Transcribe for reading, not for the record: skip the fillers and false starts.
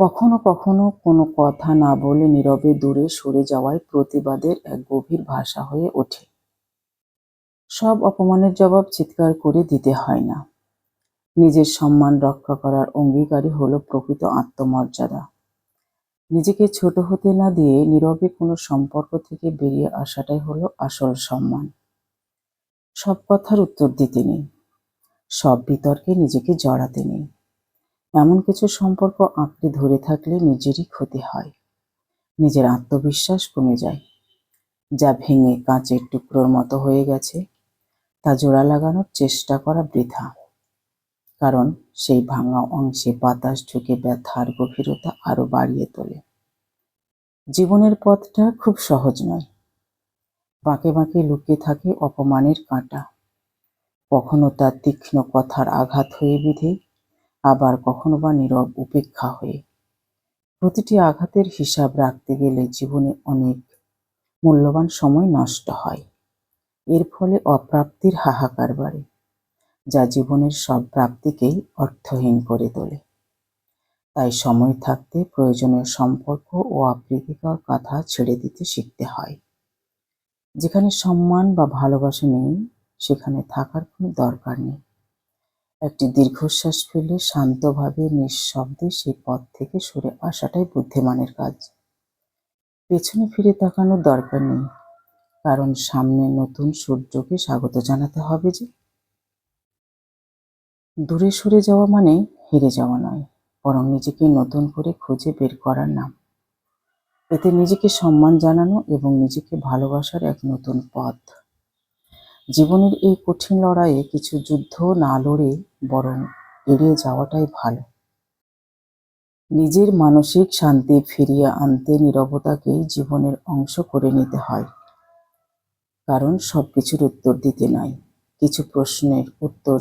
কখনো কখনো কোনো কথা না বলে নীরবে দূরে সরে যাওয়ায় প্রতিবাদের এক গভীর ভাষা হয়ে ওঠে। সব অপমানের জবাব চিৎকার করে দিতে হয় না। নিজের সম্মান রক্ষা করার অঙ্গীকারই হলো প্রকৃত আত্মমর্যাদা। নিজেকে ছোট হতে না দিয়ে নীরবে কোনো সম্পর্ক থেকে বেরিয়ে আসাটাই হলো আসল সম্মান। সব কথার উত্তর দিতে নেই, সব বিতর্কে নিজেকে জড়াতে নেই। এমন কিছু সম্পর্ক আঁকড়ে ধরে থাকলে নিজেরই ক্ষতি হয়, নিজের আত্মবিশ্বাস কমে যায়। যা ভেঙে কাঁচের টুকরোর মতো হয়ে গেছে তা জোড়া লাগানোর চেষ্টা করা বৃথা, কারণ সেই ভাঙা অংশে বাতাস ঢুকে ব্যথার গভীরতা আরো বাড়িয়ে তোলে। জীবনের পথটা খুব সহজ নয়, বাঁকে বাঁকে লুকিয়ে থাকে অপমানের কাঁটা। কখনো তা তীক্ষ্ণ কথার আঘাত হয়ে বিঁধে, আবার কখনো বা নীরব উপেক্ষা হয়ে। প্রতিটি আঘাতের হিসাব রাখতে গেলে জীবনে অনেক মূল্যবান সময় নষ্ট হয়। এর ফলে অপ্রাপ্তির হাহাকার বাড়ে, যা জীবনের সব প্রাপ্তিকেই অর্থহীন করে তোলে। তাই সময় থাকতে প্রয়োজনীয় সম্পর্ক ও অপ্রীতিকর কথা ছেড়ে দিতে শিখতে হয়। যেখানে সম্মান বা ভালোবাসা নেই, সেখানে থাকার কোনো দরকার নেই। একটি দীর্ঘশ্বাস ফেলে শান্তভাবে নিঃশব্দে সেই পথ থেকে সরে আসাটাই বুদ্ধিমানের কাজ। পেছনে ফিরে তাকানোর দরকার নেই, কারণ সামনে নতুন সূর্যকে স্বাগত জানাতে হবে যে। দূরে সরে যাওয়া মানে হেরে যাওয়া নয়, বরং নিজেকে নতুন করে খুঁজে বের করার নাম। এতে নিজেকে সম্মান জানানো এবং নিজেকে ভালোবাসার এক নতুন পথ। জীবনের এই কঠিন লড়াইয়ে কিছু যুদ্ধ না লড়ে বরং এড়িয়ে যাওয়াটাই ভালো। নিজের মানসিক শান্তি ফিরিয়ে আনতে নীরবতাকেই জীবনের অংশ করে নিতে হয়, কারণ সবকিছুর উত্তর দিতে নয়, কিছু প্রশ্নের উত্তর